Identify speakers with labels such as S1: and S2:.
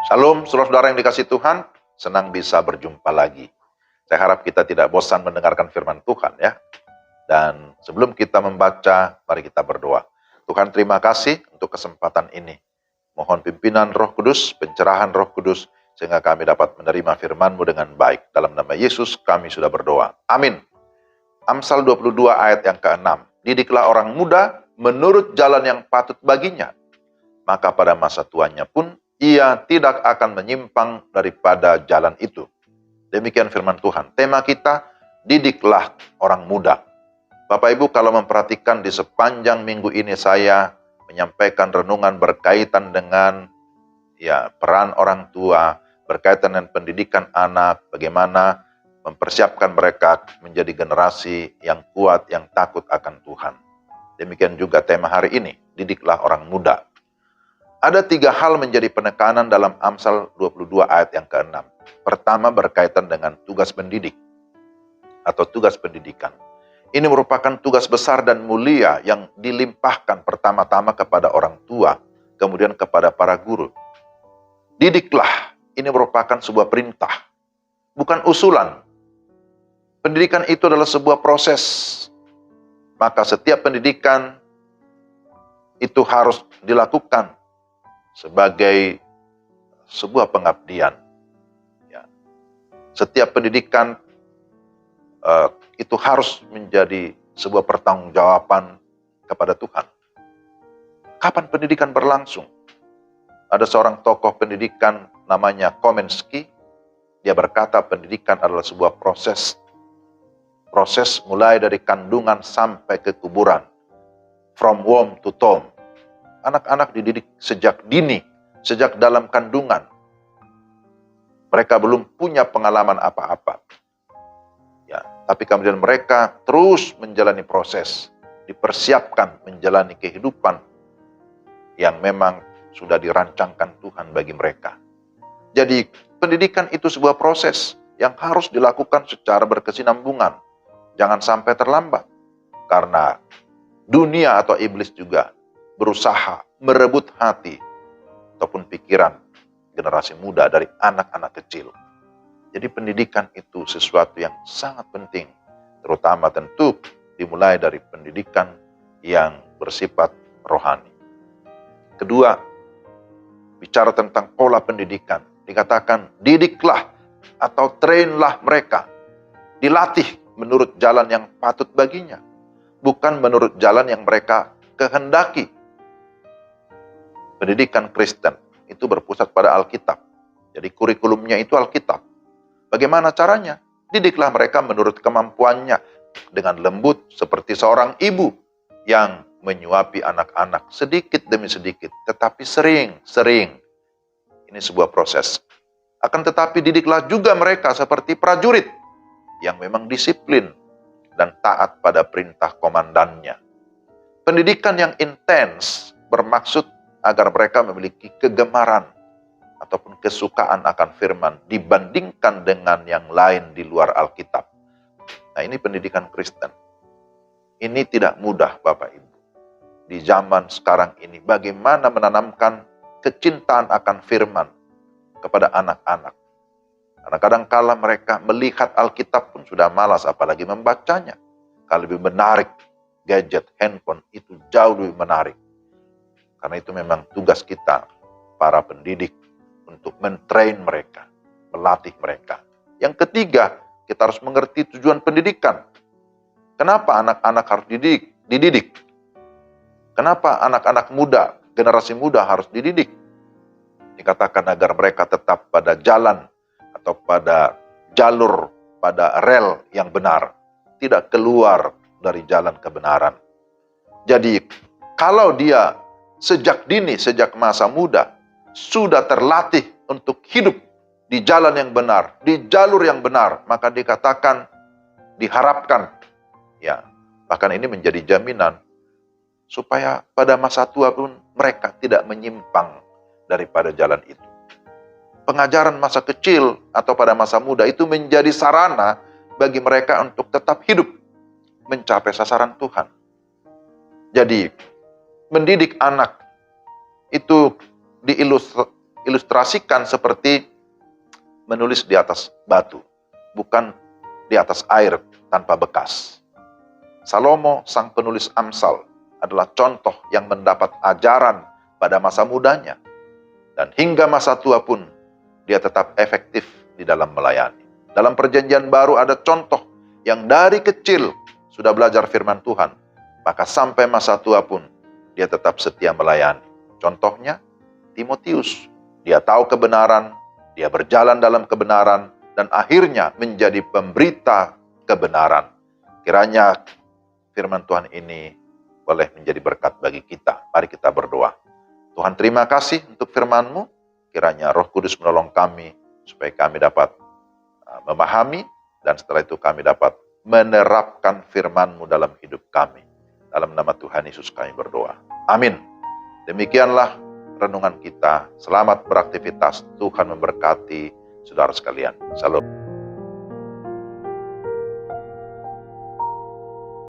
S1: Shalom, saudara-saudara yang dikasihi Tuhan. Senang bisa berjumpa lagi. Saya harap kita tidak bosan mendengarkan firman Tuhan ya. Dan sebelum kita membaca, mari kita berdoa. Tuhan, terima kasih untuk kesempatan ini. Mohon pimpinan Roh Kudus, pencerahan Roh Kudus, sehingga kami dapat menerima firman-Mu dengan baik. Dalam nama Yesus kami sudah berdoa. Amin. Amsal 22 ayat yang ke-6. Didiklah orang muda menurut jalan yang patut baginya. Maka pada masa tuanya pun ia tidak akan menyimpang daripada jalan itu. Demikian firman Tuhan. Tema kita, didiklah orang muda. Bapak Ibu, kalau memperhatikan di sepanjang minggu ini saya menyampaikan renungan berkaitan dengan peran orang tua, berkaitan dengan pendidikan anak, bagaimana mempersiapkan mereka menjadi generasi yang kuat, yang takut akan Tuhan. Demikian juga tema hari ini, didiklah orang muda. Ada 3 hal menjadi penekanan dalam Amsal 22 ayat yang ke-6. Pertama, berkaitan dengan tugas pendidik atau tugas pendidikan. Ini merupakan tugas besar dan mulia yang dilimpahkan pertama-tama kepada orang tua, kemudian kepada para guru. Didiklah, ini merupakan sebuah perintah, bukan usulan. Pendidikan itu adalah sebuah proses. Maka setiap pendidikan itu harus dilakukan sebagai sebuah pengabdian. Setiap pendidikan itu harus menjadi sebuah pertanggungjawaban kepada Tuhan. Kapan pendidikan berlangsung? Ada seorang tokoh pendidikan namanya Komensky. Dia berkata pendidikan adalah sebuah proses. Proses mulai dari kandungan sampai ke kuburan. From womb to tomb. Anak-anak dididik sejak dini, sejak dalam kandungan. Mereka belum punya pengalaman apa-apa. Tapi kemudian mereka terus menjalani proses, dipersiapkan menjalani kehidupan yang memang sudah dirancangkan Tuhan bagi mereka. Jadi pendidikan itu sebuah proses yang harus dilakukan secara berkesinambungan. Jangan sampai terlambat. Karena dunia atau iblis juga berusaha merebut hati ataupun pikiran generasi muda dari anak-anak kecil. Jadi pendidikan itu sesuatu yang sangat penting, terutama tentu dimulai dari pendidikan yang bersifat rohani. Kedua, bicara tentang pola pendidikan, dikatakan didiklah atau trainlah mereka, dilatih menurut jalan yang patut baginya, bukan menurut jalan yang mereka kehendaki. Pendidikan Kristen itu berpusat pada Alkitab. Jadi kurikulumnya itu Alkitab. Bagaimana caranya? Didiklah mereka menurut kemampuannya dengan lembut seperti seorang ibu yang menyuapi anak-anak sedikit demi sedikit, tetapi sering-sering. Ini sebuah proses. Akan tetapi didiklah juga mereka seperti prajurit yang memang disiplin dan taat pada perintah komandannya. Pendidikan yang intens bermaksud agar mereka memiliki kegemaran ataupun kesukaan akan firman dibandingkan dengan yang lain di luar Alkitab. Nah, ini pendidikan Kristen. Ini tidak mudah Bapak Ibu. Di zaman sekarang ini bagaimana menanamkan kecintaan akan firman kepada anak-anak. Karena kadang-kala mereka melihat Alkitab pun sudah malas apalagi membacanya. Kalau lebih menarik gadget, handphone itu jauh lebih menarik. Karena itu memang tugas kita para pendidik untuk mentrain mereka, melatih mereka. Yang ketiga, kita harus mengerti tujuan pendidikan. Kenapa anak-anak harus dididik? Kenapa anak-anak muda, generasi muda harus dididik? Dikatakan agar mereka tetap pada jalan atau pada jalur, pada rel yang benar. Tidak keluar dari jalan kebenaran. Jadi, kalau dia sejak dini, sejak masa muda, sudah terlatih untuk hidup di jalan yang benar, di jalur yang benar, maka dikatakan, diharapkan, bahkan ini menjadi jaminan, supaya pada masa tua pun mereka tidak menyimpang daripada jalan itu. Pengajaran masa kecil atau pada masa muda itu menjadi sarana bagi mereka untuk tetap hidup, mencapai sasaran Tuhan. Jadi, mendidik anak itu diilustrasikan seperti menulis di atas batu, bukan di atas air tanpa bekas. Salomo, sang penulis Amsal, adalah contoh yang mendapat ajaran pada masa mudanya. Dan hingga masa tua pun, dia tetap efektif di dalam melayani. Dalam perjanjian baru ada contoh yang dari kecil sudah belajar firman Tuhan, maka sampai masa tua pun dia tetap setia melayani. Contohnya, Timotius. Dia tahu kebenaran, dia berjalan dalam kebenaran, dan akhirnya menjadi pemberita kebenaran. Kiranya firman Tuhan ini boleh menjadi berkat bagi kita. Mari kita berdoa. Tuhan, terima kasih untuk firman-Mu. Kiranya Roh Kudus menolong kami supaya kami dapat memahami, dan setelah itu kami dapat menerapkan firman-Mu dalam hidup kami. Dalam nama Tuhan Yesus kami berdoa. Amin. Demikianlah renungan kita. Selamat beraktivitas. Tuhan memberkati saudara sekalian. Salam.